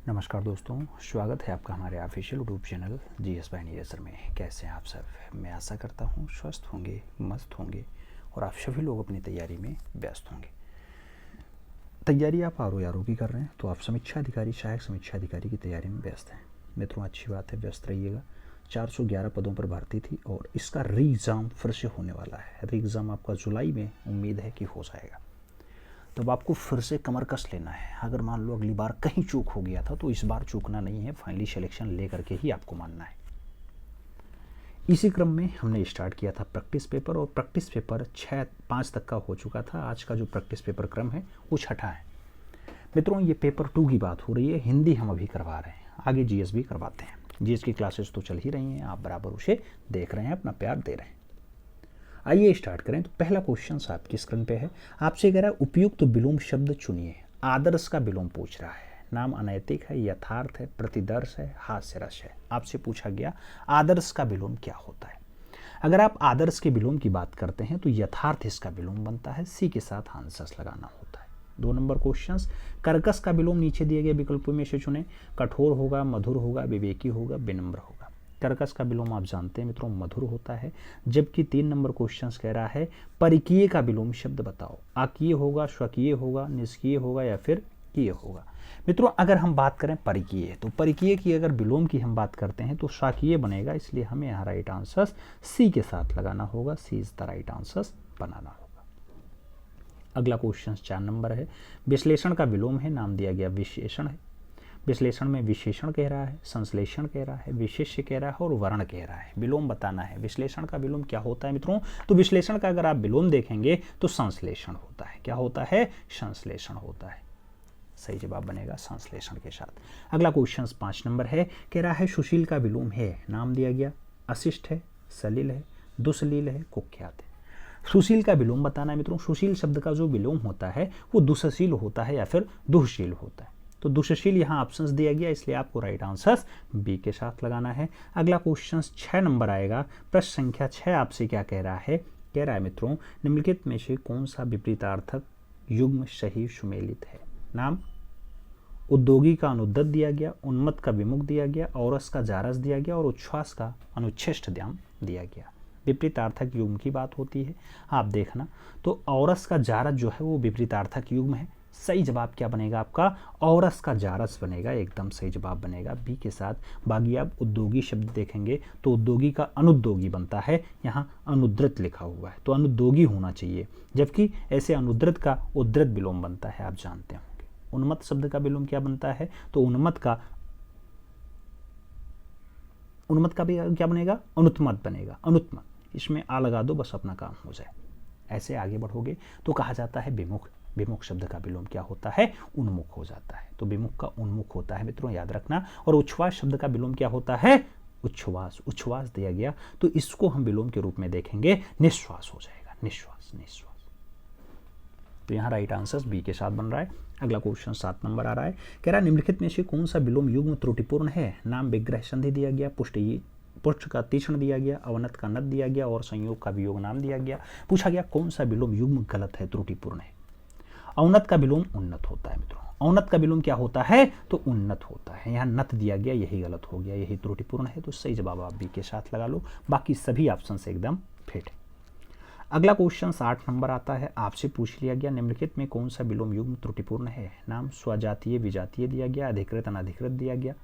नमस्कार दोस्तों, स्वागत है आपका हमारे official YouTube channel GS bye Neeraj में। कैसे हैं आप सब? मैं आशा करता हूँ स्वस्थ होंगे, मस्त होंगे और आप सभी लोग अपनी तैयारी में व्यस्त होंगे। तैयारी आप आर ओ की कर रहे हैं तो आप समीक्षा अधिकारी, सहायक समीक्षा अधिकारी की तैयारी में व्यस्त हैं। मित्रों, अच्छी बात है, व्यस्त रहिएगा। 411 पदों पर भर्ती थी और इसका री एग्ज़ाम फिर से होने वाला है। री एग्ज़ाम आपका जुलाई में उम्मीद है कि हो जाएगा। तब आपको फिर से कमर कस लेना है। अगर मान लो अगली बार कहीं चूक हो गया था तो इस बार चूकना नहीं है, फाइनली सिलेक्शन ले करके ही आपको मानना है। इसी क्रम में हमने स्टार्ट किया था प्रैक्टिस पेपर और प्रैक्टिस पेपर 5 तक का हो चुका था। आज का जो प्रैक्टिस पेपर क्रम है वो 6ठा है। मित्रों, ये पेपर 2 की बात हो रही है। हिंदी हम अभी करवा रहे हैं, आगे जीएस भी करवाते हैं। जीएस की क्लासेस तो चल ही रही हैं, आप बराबर उसे देख रहे हैं, अपना प्यार दे रहे हैं। आइए स्टार्ट करें। तो पहला क्वेश्चन आपकी स्क्रीन पे है, आपसे कह रहा है उपयुक्त विलोम शब्द चुनिए। आदर्श का विलोम पूछ रहा है। नाम अनैतिक है, यथार्थ है, प्रतिदर्श है, हास्य रस है। आपसे पूछा गया आदर्श का विलोम क्या होता है। अगर आप आदर्श के विलोम की बात करते हैं तो यथार्थ इसका विलोम बनता है। सी के साथ आंसर्स लगाना होता है। 2 नंबर क्वेश्चन, कर्कश का विलोम नीचे दिए गए विकल्पों में से चुने। कठोर होगा, मधुर होगा, विवेकी होगा, विनम्र होगा। कर्कश का विलोम आप जानते हैं मित्रों, मधुर होता है। जबकि 3 नंबर क्वेश्चन कह रहा है परिकीय का विलोम शब्द बताओ। आकीय होगा, स्वकीय होगा, निष्कीय होगा या फिर कीय होगा। मित्रों, अगर हम बात करें परिकीय, तो परिकीय की अगर विलोम की हम बात करते हैं तो स्वकीय बनेगा, इसलिए हमें यहाँ राइट आंसर सी के साथ लगाना होगा। सी इज द राइट आंसर बनाना होगा। अगला क्वेश्चन 4 नंबर है, विश्लेषण का विलोम है। नाम दिया गया विशेषण है। विश्लेषण में विशेषण कह रहा है, संश्लेषण कह रहा है, विशेष्य कह रहा है और वर्ण कह रहा है। विलोम बताना है। विश्लेषण का विलोम क्या होता है मित्रों? तो विश्लेषण का अगर आप विलोम देखेंगे तो संश्लेषण होता है। क्या होता है? संश्लेषण होता है। सही जवाब बनेगा संश्लेषण के साथ। अगला क्वेश्चन 5 नंबर है, कह रहा है सुशील का विलोम है। नाम दिया गया अशिष्ट है, सलिल है, दुसलील है, कुख्यात है। सुशील का विलोम बताना है मित्रों। सुशील शब्द का जो विलोम होता है वो दुस्शील होता है या फिर दुहशील होता है। तो दुष्शील यहाँ ऑप्शंस दिया गया, इसलिए आपको राइट आंसर बी के साथ लगाना है। अगला क्वेश्चन 6 नंबर आएगा। प्रश्न संख्या 6 आपसे क्या कह रहा है? कह रहा है मित्रों निम्नलिखित में से कौन सा विपरीतार्थक युग्म सही सुमेलित है। नाम उद्योगी का अनुद्दत दिया गया, उन्मत्त का विमुख दिया गया, औरस का जारस दिया गया और उच्छ्वास का अनुच्छेष्ट ध्यान दिया गया। विपरीतार्थक युग्म की बात होती है, आप देखना। तो औरस का जारस जो है वो विपरीतार्थक युग्म है। सही जवाब क्या बनेगा आपका? औरस का जारस बनेगा, एकदम सही जवाब बनेगा बी के साथ। बाकी आप उद्योगी शब्द देखेंगे तो उद्योगी का अनुद्योगी बनता है, यहाँ अनुद्रत लिखा हुआ है तो अनुद्योगी होना चाहिए, जबकि ऐसे अनुद्रत का उद्रत विलोम बनता है, आप जानते होंगे। उन्मत्त शब्द का विलोम क्या बनता है? तो उन्मत्त का भी क्या बनेगा? अनुत्मत बनेगा, अनुत्मत। इसमें आ लगा दो, बस अपना काम हो जाए। ऐसे आगे बढ़ोगे तो कहा जाता है विमुख। विमुख शब्द का विलोम क्या होता है? उन्मुख हो जाता है। तो विमुख का उन्मुख होता है मित्रों, याद रखना। और उच्छ्वास शब्द का विलोम क्या होता है? उच्छ्वास। उच्छ्वास दिया गया तो इसको हम विलोम के रूप में देखेंगे, निश्वास हो जाएगा, निश्वास, निश्वास। तो यहाँ राइट आंसर बी के साथ बन रहा है। अगला क्वेश्चन 7 नंबर आ रहा है, कह रहा है निम्नलिखित में से कौन सा विलोम युग्म त्रुटिपूर्ण है। नाम विग्रह संधि दिया गया, पुष्ट का तीक्ष्ण दिया गया, अवनत का नत दिया गया और संयोग का वियोग नाम दिया गया। पूछा गया कौन सा विलोम युग्म गलत है, त्रुटिपूर्ण है। अवनत का विलोम उन्नत होता है मित्रों। अवनत का विलोम क्या होता है? तो उन्नत होता है। यहाँ नत दिया गया, यही गलत हो गया, यही त्रुटिपूर्ण है। तो सही जवाब आप बी के साथ लगा लो, बाकी सभी ऑप्शन से एकदम फिट है। अगला क्वेश्चन 8 नंबर आता है, आपसे पूछ लिया गया निम्नलिखित में कौन सा विलोम युग्म त्रुटिपूर्ण है। नाम स्वजातीय विजातीय दिया गया, अधिकृत अनधिकृत दिया गया,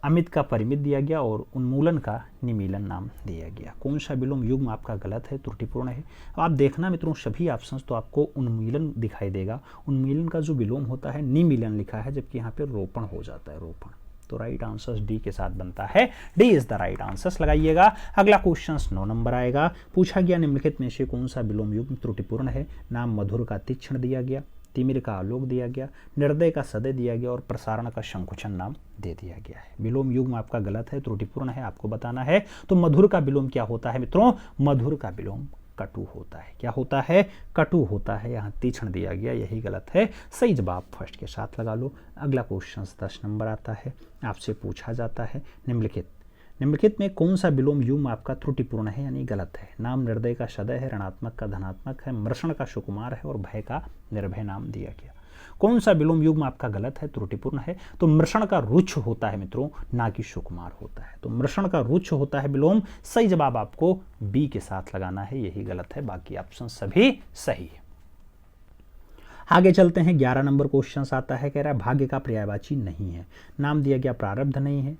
अमित का परिमित दिया गया और उन्मूलन का निमीलन नाम दिया गया। कौन सा विलोम युग्म आपका गलत है, त्रुटिपूर्ण है? आप देखना मित्रों सभी ऑप्शंस तो आपको उन्मूलन दिखाई देगा। उन्मूलन का जो विलोम होता है निमीलन लिखा है, जबकि यहाँ पे रोपण हो जाता है, रोपण। तो राइट आंसर डी के साथ बनता है। D is the right answer लगाइएगा। अगला क्वेश्चन 9 नंबर आएगा। पूछा गया निम्नलिखित में से कौन सा विलोम युग्म त्रुटिपूर्ण है। नाम मधुर का तीक्ष्ण दिया गया, तिमिर का आलोक दिया गया, निर्दय का सदय दिया गया और प्रसारण का संकुचन नाम दे दिया गया है। विलोम युग्म आपका गलत है, त्रुटिपूर्ण है, आपको बताना है। तो मधुर का विलोम क्या होता है मित्रों? मधुर का विलोम कटु होता है। क्या होता है? कटु होता है। यहाँ तीक्ष्ण दिया गया, यही गलत है। सही जवाब फर्स्ट के साथ लगा लो। अगला क्वेश्चन 10 नंबर आता है, आपसे पूछा जाता है निम्नलिखित में कौन सा विलोम युग्म आपका त्रुटिपूर्ण है यानी गलत है। नाम निर्दय का सदय है, ऋणात्मक का धनात्मक है, मृषण का सुकुमार है और भय का निर्भय नाम दिया गया। कौन सा विलोम युग्म आपका गलत है, त्रुटिपूर्ण है? तो मृषण का रुच्छ होता है मित्रों, ना कि सुकुमार होता है। तो मृषण का रुच्छ होता है विलोम। सही जवाब आपको बी के साथ लगाना है, यही गलत है, बाकी ऑप्शन सभी सही है। आगे चलते हैं, 11 नंबर क्वेश्चन आता है, कह रहा है भाग्य का पर्यायवाची नहीं है। नाम दिया गया प्रारब्ध नहीं है,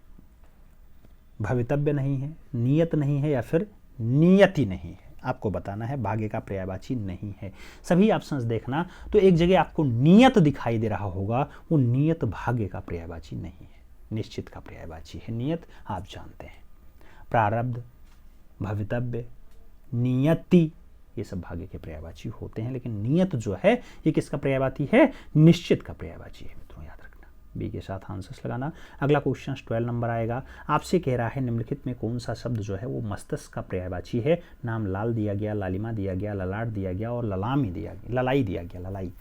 भवितव्य नहीं है, नियत नहीं है या फिर नियति नहीं है। आपको बताना है भाग्य का पर्यायवाची नहीं है। सभी ऑप्शंस देखना, तो एक जगह आपको नियत दिखाई दे रहा होगा, वो नियत भाग्य का पर्यायवाची नहीं है, निश्चित का पर्यायवाची है। नियत आप जानते हैं, प्रारब्ध, भवितव्य, नियति, ये सब भाग्य के पर्यायवाची होते हैं, लेकिन नियत जो है ये किसका पर्यायवाची है? निश्चित का पर्यायवाची है मित्रों, याद रखना। बी के साथ आंसर्स लगाना। अगला क्वेश्चन 12 नंबर आएगा, आपसे कह रहा है निम्नलिखित में कौन सा शब्द जो है वो मस्तिष्क का पर्यायवाची है? नाम लाल दिया गया, लालिमा दिया गया, ललाट दिया गया और ललामी दिया गया, ललाई दिया गया, ललाई।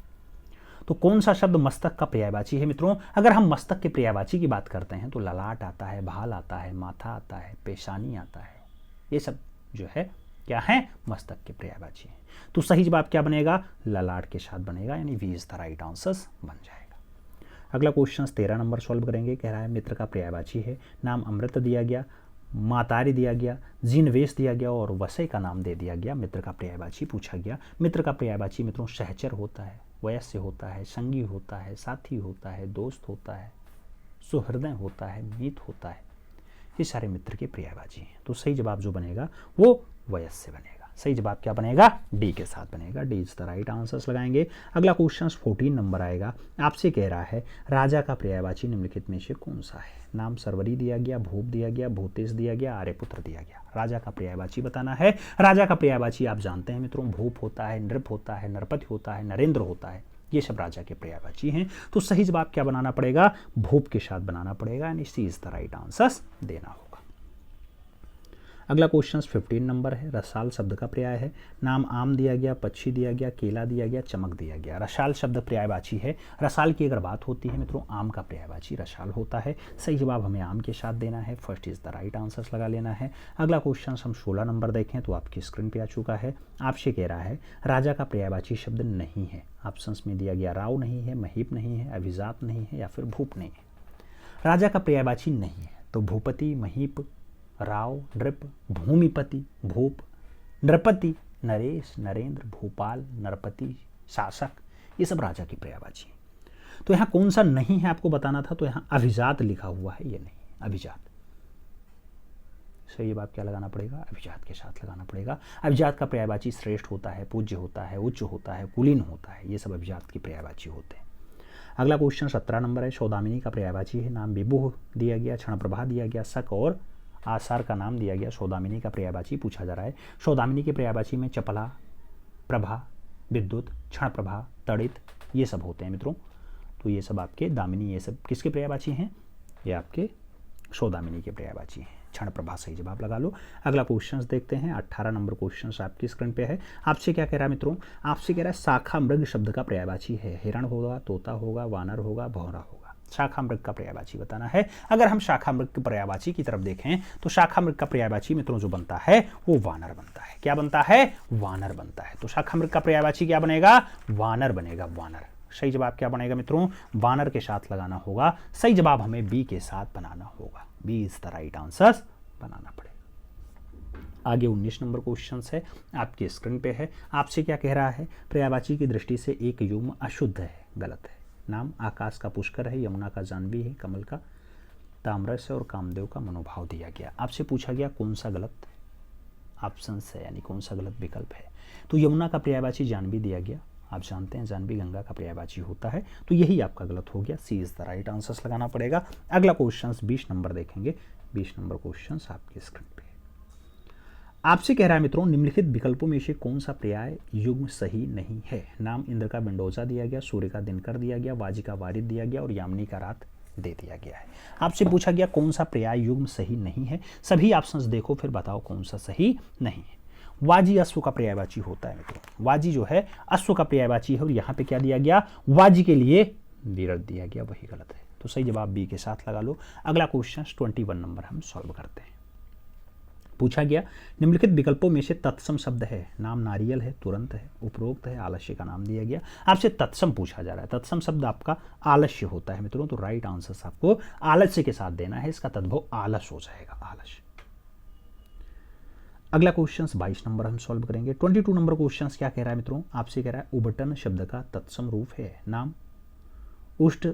तो कौन सा शब्द मस्तक का पर्यायवाची है मित्रों? अगर हम मस्तक के पर्यायवाची की बात करते हैं तो ललाट आता है, भाल आता है, माथा आता है, पेशानी आता है, ये सब जो है क्या है? मस्तक के पर्यायवाची है। तो सही जवाब क्या बनेगा? ललाट के साथ बनेगा, यानी V is the right answer बन जाएगा। अगला क्वेश्चन 13 नंबर सॉल्व करेंगे। कह रहा है मित्र का पर्यायवाची है। नाम अमृत दिया गया, मातारी दिया गया, जीनवेश दिया गया और वसई का नाम दे दिया गया। मित्र का पर्यायवाची पूछा गया। मित्र का पर्यायवाची मित्रों सहचर होता है, वयस्य होता है, संगी होता है, साथी होता है, दोस्त होता है, सुहृदय होता है, मीत होता है, ये सारे मित्र के पर्यायवाची हैं। तो सही जवाब जो बनेगा वो वयस्य बनेगा। सही जवाब क्या बनेगा? डी के साथ बनेगा। D is the right answers लगाएंगे। अगला क्वेश्चन 14 नंबर आएगा, आपसे कह रहा है राजा का पर्यायवाची निम्नलिखित में से कौन सा है? नाम सरवरी दिया गया, भूप दिया गया, भूतेश दिया गया, आर्यपुत्र दिया गया। राजा का पर्यायवाची बताना है। राजा का पर्यायवाची आप जानते हैं मित्रों, भूप होता है, नृप होता है, नरपति होता है, नरेंद्र होता है, ये सब राजा के पर्यायवाची हैं। तो सही जवाब क्या बनाना पड़ेगा? भूप के साथ बनाना पड़ेगा, यानी सी इज द राइट आंसर्स देना होगा। अगला क्वेश्चन 15 नंबर है, रसाल शब्द का पर्याय है। नाम आम दिया गया, पक्षी दिया गया, केला दिया गया, चमक दिया गया। रसाल शब्द पर्यायवाची है। रसाल की अगर बात होती है मित्रों, आम का पर्यायवाची रसाल होता है। सही जवाब हमें आम के साथ देना है, first is the right answers लगा लेना है। अगला क्वेश्चन हम 16 नंबर देखें तो आपकी स्क्रीन पे आ चुका है। आपसे कह रहा है राजा का पर्यायवाची शब्द नहीं है। ऑप्शंस में दिया गया राव नहीं है, महीप नहीं है, अभिजात नहीं है या फिर भूप नहीं है। राजा का पर्यायवाची नहीं है तो भूपति, महीप, राव, नृप, भूमिपति, भूप, नृपति, नरेश, नरेंद्र, भूपाल, नरपति, शासक, ये सब राजा की पर्यायवाची हैं। तो यहाँ कौन सा नहीं है आपको बताना था, तो यहाँ अभिजात लिखा हुआ है, ये नहीं, अभिजात। सही बात क्या लगाना पड़ेगा? अभिजात के साथ लगाना पड़ेगा। अभिजात का पर्यायवाची श्रेष्ठ होता है, पूज्य होता है, उच्च होता है, कुलीन होता है, ये सब अभिजात की पर्यायवाची होते हैं। अगला क्वेश्चन 17 नंबर है, सौदामिनी का पर्यायवाची है। नाम विभुः दिया गया, क्षण प्रभा दिया गया, शक और आसार का नाम दिया गया। सौदामिनी का पर्यायवाची पूछा जा रहा है। सौदामिनी के पर्यायवाची में चपला, प्रभा, विद्युत, क्षण प्रभा, तड़ित, ये सब होते हैं मित्रों। तो ये सब आपके दामिनी, ये सब किसके पर्यायवाची हैं? ये आपके सौदामिनी के पर्यायवाची हैं। क्षण प्रभा सही जवाब लगा लो। अगला क्वेश्चन देखते हैं, 18 नंबर क्वेश्चन आपकी स्क्रीन पे है। आपसे क्या कह रहा है मित्रों? आपसे कह रहा है शाखा मृग शब्द का पर्यायवाची है। हिरण होगा, तोता होगा, वानर होगा, भौरा होगा। शाखा मृग का पर्यायवाची बताना है। अगर हम शाखा मृग के पर्यायवाची की तरफ देखें तो शाखा मृग का पर्यायवाची मित्रों जो बनता है वो वानर बनता है। क्या बनता है? वानर बनता है। तो शाखा मृग का पर्यायवाची क्या बनेगा? वानर बनेगा, वानर। सही जवाब क्या बनेगा मित्रों? वानर के साथ लगाना होगा। सही जवाब हमें बी के साथ बनाना होगा। B is the right answer बनाना पड़ेगा। आगे 19 नंबर क्वेश्चन है, आपकी स्क्रीन पे है। आपसे क्या कह रहा है? पर्यायवाची की दृष्टि से एक युग्म अशुद्ध है, गलत है। नाम आकाश का पुष्कर है, यमुना का जाह्नवी है, कमल का ताम्रस है और कामदेव का मनोभाव दिया गया। आपसे पूछा गया कौन सा गलत ऑप्शन है, यानी कौन सा गलत विकल्प है। तो यमुना का पर्यायवाची जाह्नवी दिया गया। आप जानते हैं जाह्नवी गंगा का पर्यायवाची होता है, तो यही आपका गलत हो गया। सी इज द राइट आंसर्स लगाना पड़ेगा। अगला क्वेश्चन 20 नंबर देखेंगे। 20 नंबर क्वेश्चन आपके स्क्रीन पे आपसे कह रहा है मित्रों, निम्नलिखित विकल्पों में से कौन सा पर्याय युग्म सही नहीं है। नाम इंद्र का विंडोजा दिया गया, सूर्य का दिनकर दिया गया, वाजी का वारिद दिया गया और यामिनी का रात दे दिया गया है। आपसे पूछा गया कौन सा पर्याय युग्म सही नहीं है। सभी ऑप्शंस देखो, फिर बताओ कौन सा सही नहीं है। वाजी अश्व का पर्यायवाची होता है मित्रों। वाजी जो है अश्व का पर्यायवाची है और यहाँ पे क्या दिया गया? वाजी के लिए विरत दिया गया, वही गलत है। तो सही जवाब बी के साथ लगा लो। अगला क्वेश्चन 21 नंबर हम सॉल्व करते हैं। पूछा गया निम्नलिखित विकल्पों में से तत्सम शब्द है। नाम नारियल है, तुरंत है, उपरोक्त है, आलस्य का नाम दिया गया। आपसे तत्सम पूछा जा रहा है। तत्सम शब्द आपका आलस्य होता है मित्रों, तो राइट आंसर आपको आलस्य के साथ देना है। इसका तद्भव आलस हो जाएगा, आलस्य। अगला क्वेश्चन 22 नंबर हम सॉल्व करेंगे। 22 नंबर क्वेश्चन क्या कह रहा है मित्रों, आपसे कह रहा है उबटन शब्द का तत्सम रूप है। नाम उष्ट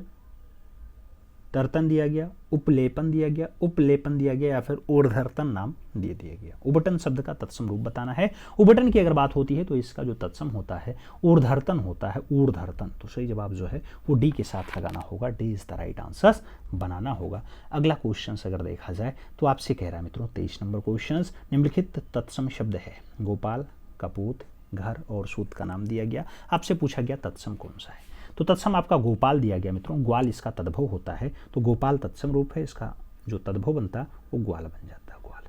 तर्तन दिया गया, उपलेपन दिया गया, उपलेपन दिया गया, या फिर ऊर्ध्वर्तन नाम दे दिया गया। उबटन शब्द का तत्सम रूप बताना है। उबटन की अगर बात होती है तो इसका जो तत्सम होता है ऊर्ध्वर्तन होता है, ऊर्ध्वर्तन। तो सही जवाब जो है वो डी के साथ लगाना होगा। D is the right answer बनाना होगा। अगला क्वेश्चन अगर देखा जाए तो आपसे कह रहा है मित्रों 23 नंबर क्वेश्चन, निम्नलिखित तत्सम शब्द है। गोपाल, कपूत, घर और सूत का नाम दिया गया। आपसे पूछा गया तत्सम कौन सा है। तो तत्सम आपका गोपाल दिया गया मित्रों। ग्वाल इसका तद्भव होता है, तो गोपाल तत्सम रूप है। इसका जो तद्भव बनता है वो ग्वाल बन जाता है, ग्वाल।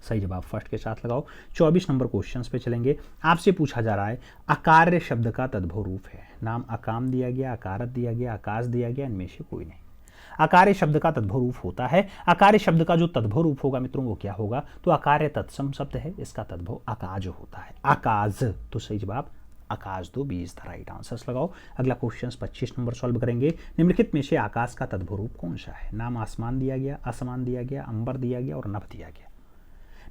सही जवाब फर्स्ट के साथ लगाओ। 24 नंबर क्वेश्चन पे चलेंगे। आपसे पूछा जा रहा है अकार्य शब्द का तद्भव रूप है। नाम अकाम दिया गया, अकारत दिया गया, आकाश दिया गया, इनमें से कोई नहीं। अकार्य शब्द का तद्भव रूप होता है। अकार्य शब्द का जो तद्भव रूप होगा मित्रों वो क्या होगा, तो अकार्य तत्सम शब्द है, इसका तद्भव आकाज होता है, आकाज। तो सही जवाब आकाश दो, 20 द राइट आंसर्स लगाओ। अगला क्वेश्चन 25 नंबर सॉल्व करेंगे। निम्नलिखित में से आकाश का तद्भव रूप कौन सा है। नाम आसमान दिया गया, असमान दिया गया, अंबर दिया गया और नभ दिया गया।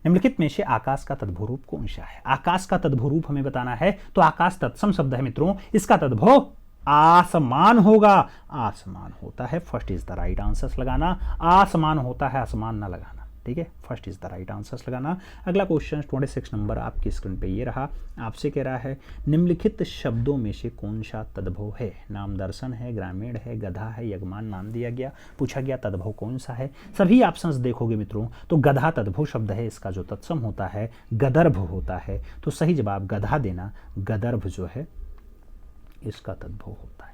निम्नलिखित में से आकाश का तद्भव रूप कौन सा है। आकाश का तद्भव रूप हमें बताना है, तो आकाश तत्सम शब्द है मित्रों, इसका तद्भव आसमान होगा। आसमान होता है, first is the right answers लगाना। आसमान होता है, आसमान ना लगाना, ठीक है। First is the right answers लगाना। अगला क्वेश्चन 26 नंबर आपकी स्क्रीन पे ये रहा। आपसे कह रहा है निम्नलिखित शब्दों में से कौन सा तद्भव है। नाम दर्शन है, ग्रामीण है, गधा है, यजमान नाम दिया गया। पूछा गया तद्भव कौन सा है। सभी ऑप्शंस देखोगे मित्रों तो गधा तद्भव शब्द है, इसका जो तत्सम होता है गदर्भ होता है। तो सही जवाब गधा देना, गदर्भ जो है इसका तद्भव होता है।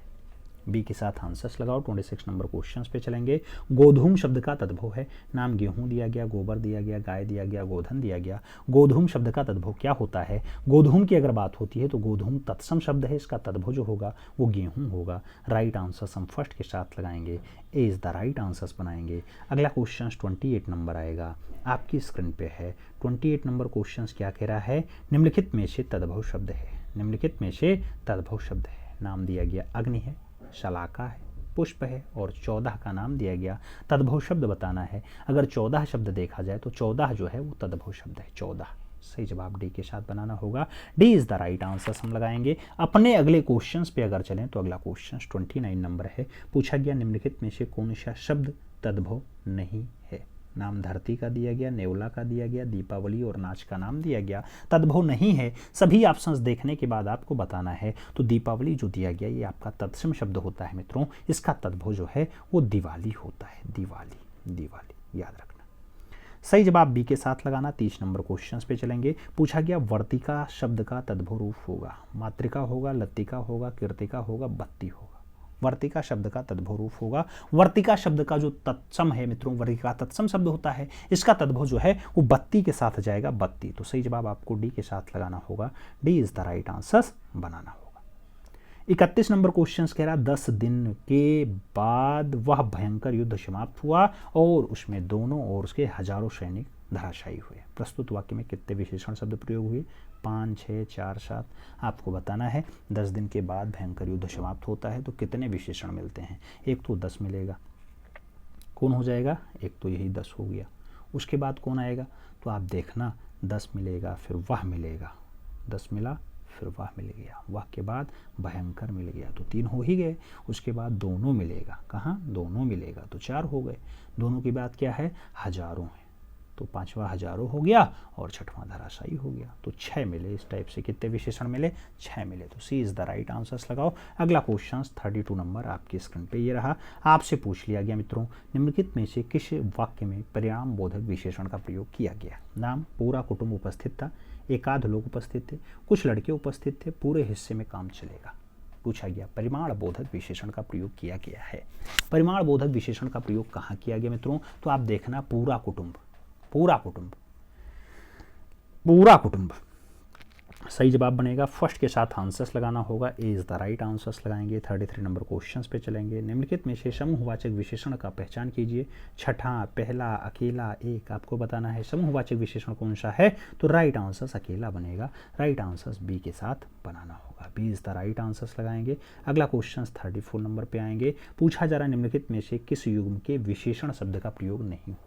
बी के साथ आंसर्स लगाओ। 26 नंबर क्वेश्चन पे चलेंगे। गोधूम शब्द का तद्भव है। नाम गेहूं दिया गया, गोबर दिया गया, गाय दिया गया, गोधन दिया गया। गोधूम शब्द का तद्भव क्या होता है। गोधूम की अगर बात होती है तो गोधूम तत्सम शब्द है, इसका तद्भव जो होगा वो गेहूं होगा। राइट आंसर्स हम फर्स्ट के साथ लगाएंगे, ए इज द राइट आंसर्स बनाएंगे। अगला क्वेश्चन 28 नंबर आएगा, आपकी स्क्रीन पे है। 28 नंबर क्वेश्चन क्या कह रहा है, निम्नलिखित में से तद्भव शब्द है। निम्नलिखित में से तद्भव शब्द है। नाम दिया गया अग्नि है, शलाका है, पुष्प है और 14 का नाम दिया गया। तद्भव शब्द बताना है। अगर 14 शब्द देखा जाए तो 14 जो है वो तद्भव शब्द है, 14। सही जवाब डी के साथ बनाना होगा। D is the right answer हम लगाएंगे। अपने अगले क्वेश्चंस पे अगर चलें तो अगला क्वेश्चन 29 नंबर है। पूछा गया निम्नलिखित में से कौन सा शब्द तद्भव नहीं है। नाम धरती का दिया गया, नेवला का दिया गया, दीपावली और नाच का नाम दिया गया। तद्भव नहीं है। सभी ऑप्शंस देखने के बाद आपको बताना है। तो दीपावली जो दिया गया ये आपका तत्सम शब्द होता है मित्रों, इसका तद्भव जो है वो दिवाली होता है, दिवाली, दिवाली, याद रखना। सही जवाब बी के साथ लगाना। 30 नंबर क्वेश्चन पे चलेंगे। पूछा गया वर्तिका शब्द का तद्भव रूप होगा। मातृका होगा, लतिका होगा, कीर्तिका होगा, बत्ती होगा। वर्तिका शब्द का तद्भव रूप होगा। वर्तिका शब्द का जो तत्सम है मित्रों, वर्तिका तत्सम शब्द होता है, इसका तद्भव जो है वो बत्ती के साथ जाएगा, बत्ती। तो सही जवाब आपको डी के साथ लगाना होगा। D is the right answer बनाना होगा। 31 नंबर क्वेश्चन कह रहा 10 दिन के बाद वह भयंकर युद्ध समाप्त हुआ और उसमें दोनों ओर उसके हजारों सैनिक धराशायी हुए। प्रस्तुत वाक्य में कितने विशेषण शब्द प्रयोग हुए। 5, 6, 4, 7 आपको बताना है। 10 दिन के बाद भयंकर युद्ध समाप्त होता है तो कितने विशेषण मिलते हैं। एक तो 10 मिलेगा, कौन हो जाएगा, एक तो यही 10 हो गया। उसके बाद कौन आएगा, तो आप देखना 10 मिलेगा, फिर वह मिलेगा, 10 मिला, फिर वह मिल गया, वह के बाद भयंकर मिल गया, तो 3 हो ही गए। उसके बाद दोनों मिलेगा, कहाँ, दोनों मिलेगा, तो 4 हो गए। दोनों की बात क्या है, हजारों है, तो 5वां हजारों हो गया और 6वां धराशायी हो गया, तो 6 मिले। इस टाइप से कितने विशेषण मिले, 6 मिले। तो सी इज द राइट आंसर्स लगाओ। अगला क्वेश्चन 32 नंबर आपकी स्क्रीन पे ये रहा। आपसे पूछ लिया गया मित्रों निम्नलिखित में से किस वाक्य में परिणाम बोधक विशेषण का प्रयोग किया गया। नाम पूरा कुटुंब उपस्थित था, एकाध लोग उपस्थित थे, कुछ लड़के उपस्थित थे, पूरे हिस्से में काम चलेगा। पूछा गया परिमाण बोधक विशेषण का प्रयोग किया गया है। परिमाण बोधक विशेषण का प्रयोग कहाँ किया गया मित्रों, तो आप देखना पूरा कुटुंब, पूरा कुटुंब, पूरा कुटुंब। सही जवाब बनेगा फर्स्ट के साथ आंसर्स लगाना होगा, ए इज द राइट आंसर्स लगाएंगे। 33 नंबर क्वेश्चंस पे चलेंगे। निम्नलिखित में से समूहवाचक विशेषण का पहचान कीजिए। छठा, पहला, अकेला, एक, आपको बताना है समूहवाचक विशेषण कौन सा है, तो राइट आंसर्स अकेला बनेगा। राइट आंसर्स बी के साथ बनाना होगा, B is the right answers लगाएंगे। अगला क्वेश्चन 34 नंबर पे आएंगे। पूछा जा रहा है निम्नलिखित में से किस युग्म के विशेषण शब्द का प्रयोग नहीं हुआ है।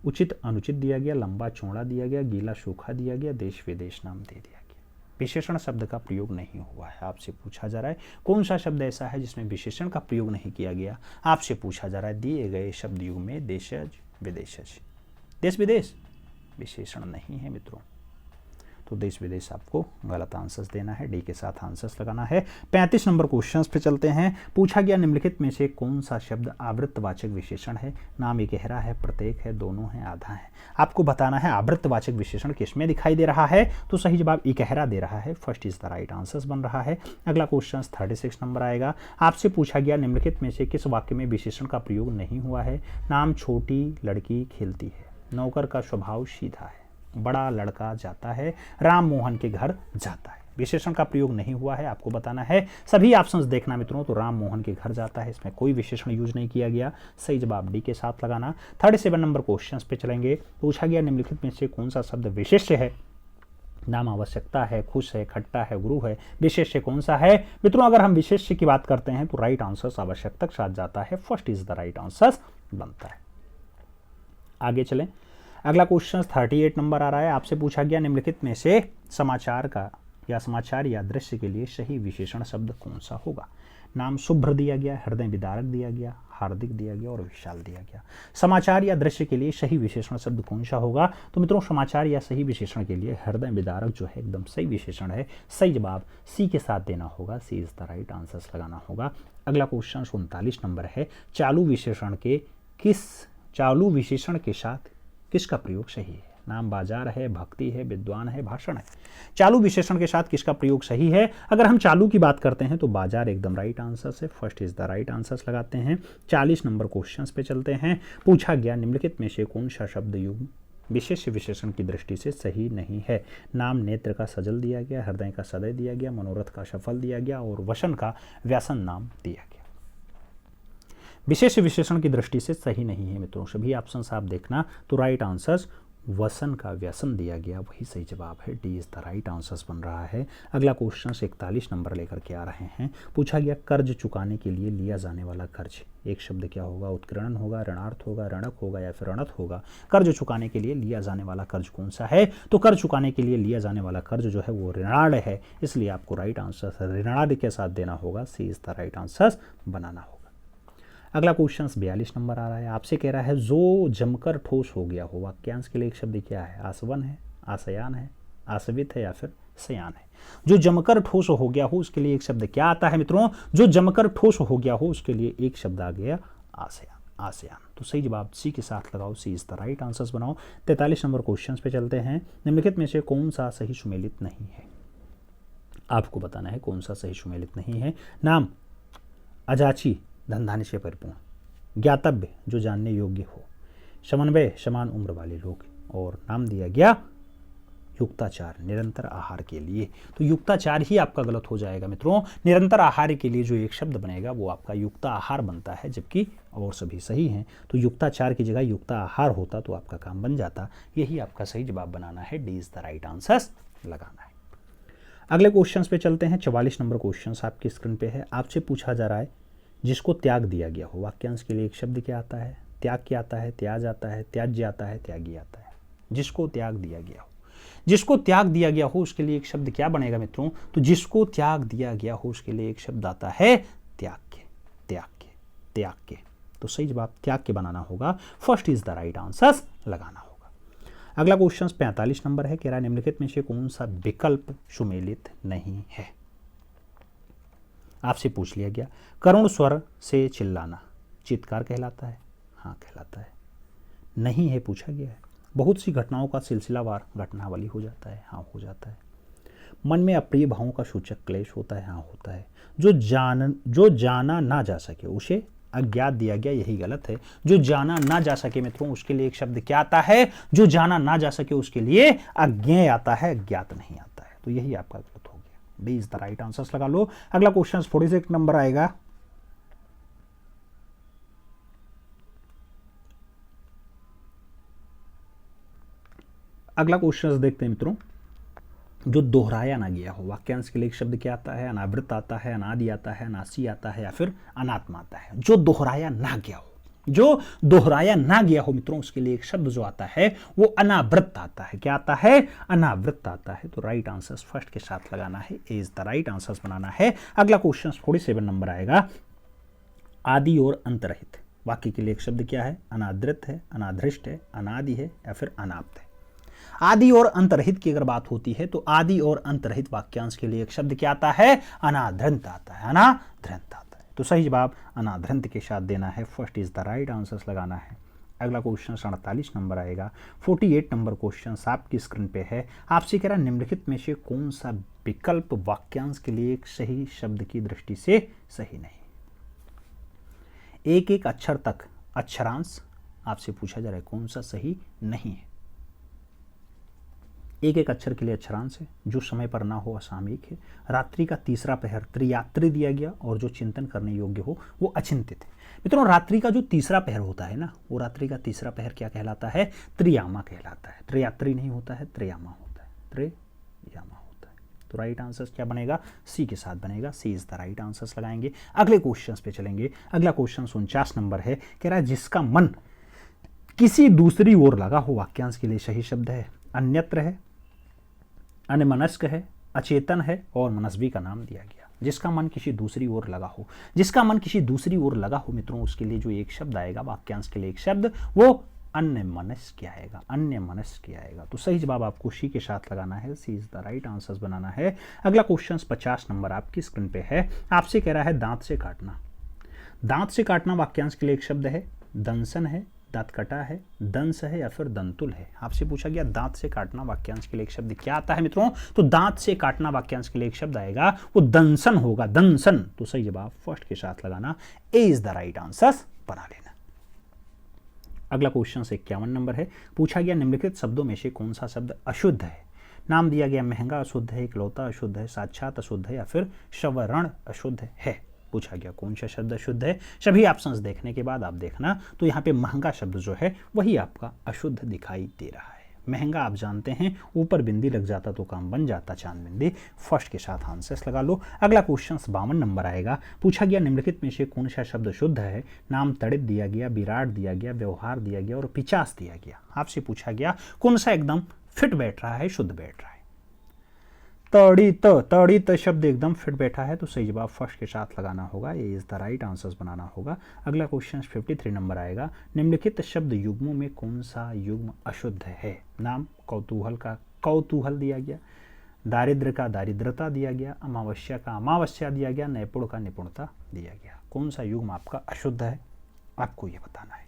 उचित अनुचित दिया गया, लंबा चौड़ा दिया गया, गीला सूखा दिया गया, देश विदेश नाम दे दिया गया। विशेषण शब्द का प्रयोग नहीं हुआ है। आपसे पूछा जा रहा है कौन सा शब्द ऐसा है जिसमें विशेषण का प्रयोग नहीं किया गया। आपसे पूछा जा रहा है दिए गए शब्द युग में देशज, विदेशज, देश विदेश विशेषण नहीं है मित्रों, तो देश विदेश आपको गलत आंसर्स देना है, डी के साथ आंसर्स लगाना है। 35 नंबर क्वेश्चंस पे चलते हैं। पूछा गया निम्नलिखित में से कौन सा शब्द आवृत्तवाचक विशेषण है। नाम इकहरा है, प्रत्येक है, दोनों है, आधा है। आपको बताना है आवृत्तवाचक विशेषण किसमें दिखाई दे रहा है, तो सही जवाब इकहरा दे रहा है, first is the right answers बन रहा है। अगला क्वेश्चन 36 नंबर आएगा। आपसे पूछा गया निम्नलिखित में से किस वाक्य में विशेषण का प्रयोग नहीं हुआ है। नाम छोटी लड़की खेलती है, नौकर का स्वभाव सीधा है, बड़ा लड़का जाता है, राम मोहन के घर जाता है। विशेषण का प्रयोग नहीं हुआ है, आपको बताना है। सभी ऑप्शंस देखना मित्रों, तो राम मोहन के घर जाता है, इसमें कोई विशेषण यूज नहीं किया गया। सही जवाब डी के साथ लगाना। 37 नंबर क्वेश्चंस पे चलेंगे। पूछा गया निम्नलिखित में से कौन सा शब्द विशेष्य है। नाम आवश्यकता है, खुश है, खट्टा है, गुरु है। विशेष्य कौन सा है मित्रों, अगर हम विशेष्य की बात करते हैं तो राइट आंसर आवश्यकता के साथ जाता है, first is the right answer बनता है। आगे चलें। अगला क्वेश्चन 38 नंबर आ रहा है। आपसे पूछा गया निम्नलिखित में से समाचार या दृश्य के लिए सही विशेषण शब्द कौन सा होगा। नाम शुभ्र दिया गया, हृदय विदारक दिया गया, हार्दिक दिया गया और विशाल दिया गया। समाचार या दृश्य के लिए सही विशेषण शब्द कौन सा होगा, तो मित्रों समाचार या सही विशेषण के लिए हृदय विदारक जो है एकदम सही विशेषण है। सही जवाब सी के साथ देना होगा, सी इज द राइट आंसर्स लगाना होगा। अगला क्वेश्चन 39 नंबर है। चालू विशेषण के साथ किसका प्रयोग सही है। नाम बाजार है, भक्ति है, विद्वान है, भाषण है। चालू विशेषण के साथ किसका प्रयोग सही है। अगर हम चालू की बात करते हैं तो बाजार एकदम राइट आंसर है, first is the right answers लगाते हैं। 40 नंबर क्वेश्चंस पे चलते हैं। पूछा गया निम्नलिखित में से कौन सा शब्द युग्म विशेष विशेषण की दृष्टि से सही नहीं है। नाम नेत्र का सजल दिया गया, हृदय का सदय दिया गया, मनोरथ का सफल दिया गया और वसन का व्यासन नाम दिया गया। विशेष विशेषण की दृष्टि से सही नहीं है मित्रों, सभी ऑप्शंस आप देखना, तो राइट आंसर्स वसन का व्यसन दिया गया, वही सही जवाब है, D is the right answers बन रहा है। अगला क्वेश्चन 41 नंबर लेकर के आ रहे हैं। पूछा गया कर्ज चुकाने के लिए लिया जाने वाला कर्ज, एक शब्द क्या होगा, उत्कीर्णन होगा, ऋणार्थ होगा, ऋणक होगा या फिर ऋणत होगा। कर्ज चुकाने के लिए लिया जाने वाला कर्ज कौन सा है, तो कर्ज चुकाने के लिए लिया जाने वाला कर्ज जो है वो ऋणाढ़ है, इसलिए आपको राइट आंसर ऋणाढ़ के साथ देना होगा, सी इज द राइट आंसर बनाना होगा। अगला क्वेश्चन 42 नंबर आ रहा है। आपसे कह रहा है जो जमकर ठोस हो गया हो, वाक्यांश के लिए एक शब्द क्या है, आसवन है, आसयान है, आसवित है या फिर सयान है। जो जमकर ठोस हो गया हो उसके लिए एक शब्द क्या आता है मित्रों, जो जमकर ठोस हो गया हो उसके लिए एक शब्द आ गया आसयान, आसयान। तो सही जवाब सी के साथ लगाओ, सी इज द राइट आंसर्स बनाओ। 43 नंबर क्वेश्चन पे चलते हैं। निम्नलिखित में से कौन सा सही सुमेलित नहीं है, आपको बताना है कौन सा सही सुमेलित नहीं है। नाम अजाची धनधान्य से परिपूर्ण, ज्ञातव्य जो जानने योग्य हो, समन्वय समान उम्र वाले लोग, और नाम दिया गया युक्ताचार निरंतर आहार के लिए। तो युक्ताचार ही आपका गलत हो जाएगा मित्रों, निरंतर आहार के लिए जो एक शब्द बनेगा वो आपका युक्ता आहार बनता है, जबकि और सभी सही हैं। तो युक्ताचार की जगह युक्ता आहार होता तो आपका काम बन जाता, यही आपका सही जवाब बनाना है, D is the right answer लगाना है। अगले क्वेश्चन पे चलते हैं। 44 नंबर क्वेश्चन आपकी स्क्रीन पे है। आपसे पूछा जा रहा है जिसको त्याग दिया गया हो, वाक्यांश के लिए एक शब्द क्या आता है, त्याग क्या आता है, त्याज आता है, त्याज्य आता है, त्यागी आता है। जिसको त्याग दिया गया हो, जिसको त्याग दिया गया हो उसके लिए एक शब्द क्या बनेगा मित्रों, तो जिसको त्याग दिया गया हो उसके लिए एक शब्द आता है त्याग के, त्याग के, त्याग के। तो सही जवाब त्याग के बनाना होगा, first is the right answer लगाना होगा। अगला क्वेश्चन 45 नंबर है। कह रहा है निम्नलिखित में से कौन सा विकल्प सुमेलित नहीं है। आपसे पूछ लिया गया करुण स्वर से चिल्लाना चित्कार कहलाता है, हाँ कहलाता है। नहीं है पूछा गया है। बहुत सी घटनाओं का सिलसिलावार घटनावली हो जाता है, हाँ हो जाता है। मन में अप्रिय भावों का सूचक क्लेश होता है, हाँ होता है। जो जाना ना जा सके उसे अज्ञात दिया गया, यही गलत है। जो जाना ना जा सके मित्रों उसके लिए एक शब्द क्या आता है, जो जाना ना जा सके उसके लिए अज्ञेय आता है, अज्ञात नहीं आता तो यही आपका गलत हो गया। D is the right answer लगा लो। अगला क्वेश्चन 46 नंबर आएगा। अगला क्वेश्चन देखते हैं मित्रों, जो दोहराया ना गया हो। वाक्यांश के लिए एक शब्द क्या आता है? अनावृत आता है, अनादि आता है, अनासी आता है या फिर अनात्मा आता है। जो दोहराया ना गया हो, जो दोहराया ना गया हो मित्रों, उसके लिए एक शब्द जो आता है वो अनावृत आता है। क्या आता है? अनावृत आता है। तो राइट आंसर फर्स्ट के साथ लगाना है, ए इज द राइट आंसर बनाना है। अगला क्वेश्चन 47 नंबर आएगा। आदि और अंतरहित वाक्य के लिए एक शब्द क्या है? अनादृत है, अनाधृष्ट है, अनादि है या फिर अनाप्त है। आदि और अंतरहित की अगर बात होती है तो आदि और अंतरहित वाक्यांश के लिए एक शब्द क्या आता है? अनाद्रंत आता है, अनाद्रंत आता है। तो सही जवाब अनाद्रंत के साथ देना है, first is the right answer लगाना है। अगला क्वेश्चन 47 नंबर आएगा। 48 नंबर क्वेश्चन आपकी स्क्रीन पे है। आपसे कह रहा है निम्नलिखित में से कौन सा विकल्प वाक्यांश के लिए एक सही शब्द की दृष्टि से सही नहीं। एक एक अक्षर तक अक्षरांश आपसे पूछा जा रहा है, कौन सा सही नहीं है। एक एक अक्षर के लिए अक्षरांश है, जो समय पर ना हो असामयिक है। रात्रि का तीसरा पहर त्रियात्री दिया गया और जो चिंतन करने योग्य हो वो अचिंतित है। मित्रों रात्रि का जो तीसरा पहर होता है ना, वो रात्रि का तीसरा पहर क्या कहलाता है? त्रियामा कहलाता है। त्रियात्री नहीं होता है, त्रियामा होता है, त्रियामा होता है। तो राइट आंसर क्या बनेगा? सी के साथ बनेगा, सी इज द राइट आंसर लगाएंगे। अगले क्वेश्चन पे चलेंगे। अगला क्वेश्चन 49 नंबर है। कह रहा है जिसका मन किसी दूसरी ओर लगा हो, वाक्यांश के लिए सही शब्द है अन्यत्र है, अन्यमनस्क है, अचेतन है और मनस्वी का नाम दिया गया। जिसका मन किसी दूसरी ओर लगा हो, जिसका मन किसी दूसरी ओर लगा हो मित्रों, उसके लिए जो एक शब्द आएगा वाक्यांश के लिए एक शब्द, वो अन्यमनस्क आएगा, अन्यमनस्क आएगा। तो सही जवाब आपको सी के साथ लगाना है, सी इज द राइट आंसर बनाना है। अगला क्वेश्चन 50 नंबर आपकी स्क्रीन पे है। आपसे कह रहा है दांत से काटना। दांत से काटना वाक्यांश के लिए एक शब्द है दंसन है, दांत कटा है, दंस है या फिर दंतुल है। आपसे पूछा गया दांत से काटना वाक्यांश के लिए एक शब्द क्या आता है मित्रों? तो दांत से काटना वाक्यांश के लिए एक शब्द आएगा, वो दंसन होगा, दंसन। तो सही जवाब फर्स्ट के साथ लगाना, ए इज द राइट आंसर बना लेना। अगला क्वेश्चन 51 नंबर है। पूछा गया निम्नलिखित शब्दों में से कौन सा शब्द अशुद्ध है। नाम दिया गया महंगा अशुद्ध है, इकलौता अशुद्ध है, साक्षात अशुद्ध है या फिर श्रवण अशुद्ध है। पूछा गया कौन सा शब्द अशुद्ध है। सभी ऑप्शंस देखने के बाद आप देखना, तो यहाँ पे महंगा शब्द जो है वही आपका अशुद्ध दिखाई दे रहा है। महंगा आप जानते हैं ऊपर बिंदी लग जाता तो काम बन जाता, चांद बिंदी। फर्स्ट के साथ आंसर्स लगा लो। अगला क्वेश्चन 52 नंबर आएगा। पूछा गया निम्नलिखित में से कौन सा शब्द शुद्ध है। नाम तड़ित दिया गया, विराट दिया गया, व्यवहार दिया गया और पिचास दिया गया। आपसे पूछा गया कौन सा एकदम फिट बैठ रहा है, शुद्ध बैठ रहा है। तड़ित, तड़ित शब्द एकदम फिट बैठा है, तो सही जवाब फर्स्ट के साथ लगाना होगा, ये इज द राइट आंसर बनाना होगा। अगला क्वेश्चन 53 नंबर आएगा। निम्नलिखित शब्द युग्मों में कौन सा युग्म अशुद्ध है। नाम कौतूहल का कौतूहल दिया गया, दारिद्र का दारिद्रता दिया गया, अमावस्या का अमावस्या दिया गया, नैपुण का निपुणता दिया गया। कौन सा युग्म आपका अशुद्ध है, आपको यह बताना है।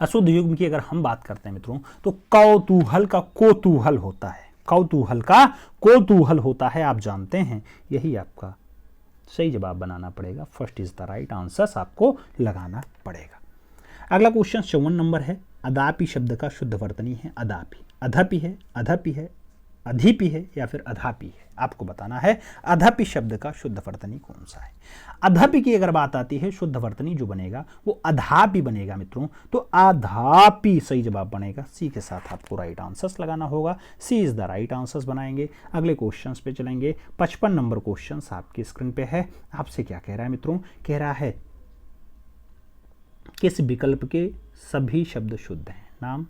अशुद्ध युग्म की अगर हम बात करते हैं मित्रों, तो कौतूहल का कोतूहल होता है, कौतूहल का कोतूहल होता है, आप जानते हैं। यही आपका सही जवाब बनाना पड़ेगा, first is the right answer आपको लगाना पड़ेगा। अगला क्वेश्चन 54 नंबर है। अदापि शब्द का शुद्ध वर्तनी है अदापि। अधपि है, अधपि है, अधिपि है या फिर अधापि है, आपको बताना है अधपि शब्द का शुद्ध वर्तनी कौन सा है। अधपि की अगर बात आती है, शुद्ध वर्तनी जो बनेगा वो अधापि बनेगा मित्रों, तो अधापि सही जवाब बनेगा। सी के साथ आपको राइट आंसर्स लगाना होगा, सी इज द राइट आंसर्स बनाएंगे। अगले क्वेश्चंस पे चलेंगे। 55 नंबर क्वेश्चन आपकी स्क्रीन पे है। आपसे क्या कह रहा है मित्रों? कह रहा है किस विकल्प के सभी शब्द शुद्ध हैं। नाम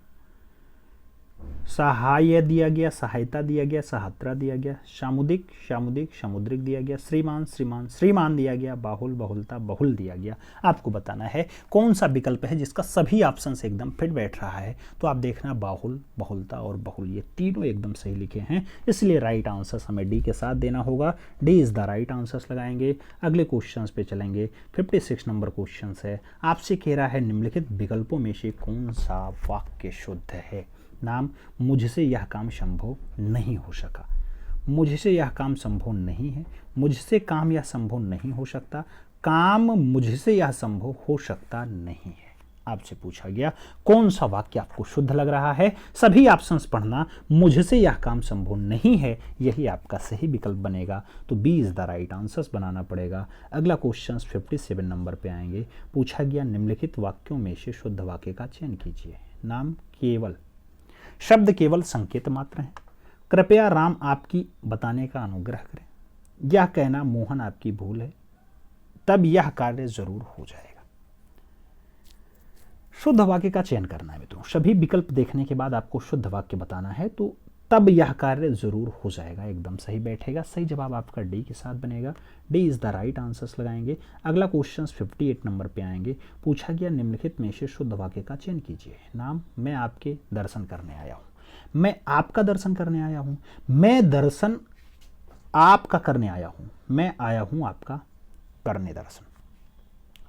सहाय दिया गया, सहायता दिया गया, सहात्रा दिया गया, सामुदिक सामुदिक समुद्रिक दिया गया, श्रीमान श्रीमान श्रीमान दिया गया, बाहुल बहुलता बहुल दिया गया। आपको बताना है कौन सा विकल्प है जिसका सभी ऑप्शन से एकदम फिट बैठ रहा है। तो आप देखना बाहुल, बहुलता और बहुल, ये तीनों एकदम सही लिखे हैं, इसलिए राइट आंसर हमें डी के साथ देना होगा। D is the right answer लगाएंगे। अगले क्वेश्चन पे चलेंगे। 56 नंबर क्वेश्चन है। आपसे कह रहा है निम्नलिखित विकल्पों में से कौन सा वाक्य शुद्ध है। नाम मुझसे यह काम संभव नहीं हो सका, मुझसे यह काम संभव नहीं है, मुझसे काम यह संभव नहीं हो सकता, काम मुझसे यह संभव हो सकता नहीं है। आपसे पूछा गया कौन सा वाक्य आपको शुद्ध लग रहा है, सभी ऑप्शंस पढ़ना। मुझसे यह काम संभव नहीं है, यही आपका सही विकल्प बनेगा, तो b is the right answers बनाना पड़ेगा। अगला क्वेश्चन 57 नंबर पे आएंगे। पूछा गया निम्नलिखित वाक्यों में से शुद्ध वाक्य का चयन कीजिए। नाम केवल, शब्द केवल संकेत मात्र है। कृपया राम आपकी बताने का अनुग्रह करें। यह कहना मोहन आपकी भूल है, तब यह कार्य जरूर हो जाएगा। शुद्ध वाक्य का चयन करना है मित्रों। सभी विकल्प देखने के बाद आपको शुद्ध वाक्य बताना है, तो तब यह कार्य जरूर हो जाएगा, एकदम सही बैठेगा। सही जवाब आपका डी के साथ बनेगा, D is the right answers लगाएंगे। अगला क्वेश्चन 58 नंबर पे आएंगे। पूछा गया निम्नलिखित में से शुद्ध वाक्य का चयन कीजिए। नाम, मैं आपके दर्शन करने आया हूं। मैं आपका दर्शन करने आया हूं। मैं दर्शन आपका करने आया हूं। मैं आया हूं आपका करने दर्शन।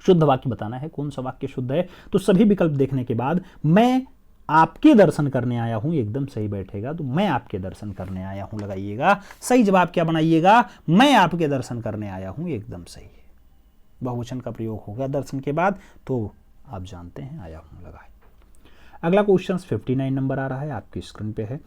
शुद्ध वाक्य बताना है, कौन सा वाक्य शुद्ध है, तो सभी विकल्प देखने के बाद मैं आपके दर्शन करने आया हूं एकदम सही बैठेगा, तो मैं आपके दर्शन करने आया हूं लगाइएगा। सही जवाब क्या बनाइएगा, मैं आपके दर्शन करने आया हूं, एकदम सही है। बहुवचन का प्रयोग हो गया दर्शन के बाद, तो आप जानते हैं आया हूं लगाए। अगला क्वेश्चन 59 नंबर आ रहा है, आपकी स्क्रीन पे है।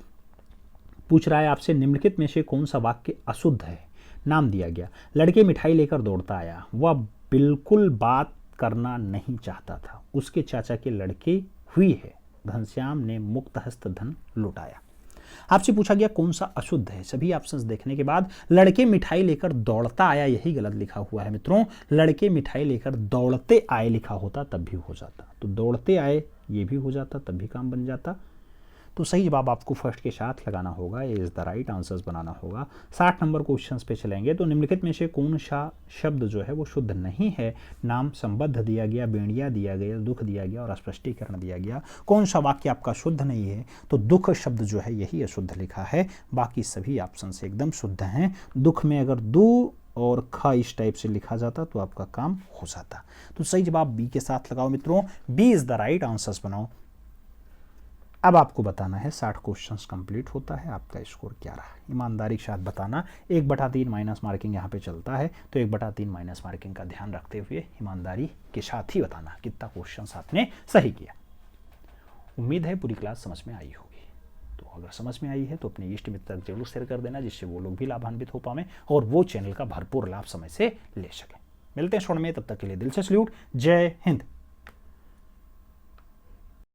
पूछ रहा है आपसे निम्नलिखित में से कौन सा वाक्य अशुद्ध है। नाम दिया गया, लड़के मिठाई लेकर दौड़ता आया, वह बिल्कुल बात करना नहीं चाहता था, उसके चाचा के लड़के हुई है, घनश्याम ने मुक्त हस्त धन लुटाया। आपसे पूछा गया कौन सा अशुद्ध है। सभी ऑप्शंस देखने के बाद लड़के मिठाई लेकर दौड़ता आया, यही गलत लिखा हुआ है मित्रों। लड़के मिठाई लेकर दौड़ते आए लिखा होता तब भी हो जाता, तो दौड़ते आए ये भी हो जाता, तब भी काम बन जाता। तो सही जवाब आपको फर्स्ट के साथ लगाना होगा, ये इज द राइट आंसर्स बनाना होगा। 60 नंबर क्वेश्चंस पे चलेंगे। तो निम्नलिखित में से कौन सा शब्द जो है वो शुद्ध नहीं है। नाम, संबद्ध दिया गया, बेड़िया दिया गया, दुख दिया गया और स्पष्टीकरण दिया गया। कौन सा वाक्य आपका शुद्ध नहीं है, तो दुख शब्द जो है यही अशुद्ध लिखा है, बाकी सभी ऑप्शन से एकदम शुद्ध हैं। दुख में अगर दू और ख इस टाइप से लिखा जाता तो आपका काम हो जाता। तो सही जवाब बी के साथ लगाओ मित्रों, B is the right answers बनाओ। अब आपको बताना है 60 क्वेश्चंस कंप्लीट होता है, आपका स्कोर क्या रहा। ईमानदारी के साथ बताना। 1/3 माइनस मार्किंग यहाँ पे चलता है, तो 1/3 माइनस मार्किंग का ध्यान रखते हुए ईमानदारी के साथ ही बताना कितना क्वेश्चंस आपने सही किया। उम्मीद है पूरी क्लास समझ में आई होगी। तो अगर समझ में आई है तो अपने इष्ट मित्र तक जरूर शेयर कर देना, जिससे वो लोग भी लाभान्वित हो पाए और वो चैनल का भरपूर लाभ समय से ले सकें। मिलते हैं शोण में, तब तक के लिए दिल से सल्यूट। जय हिंद।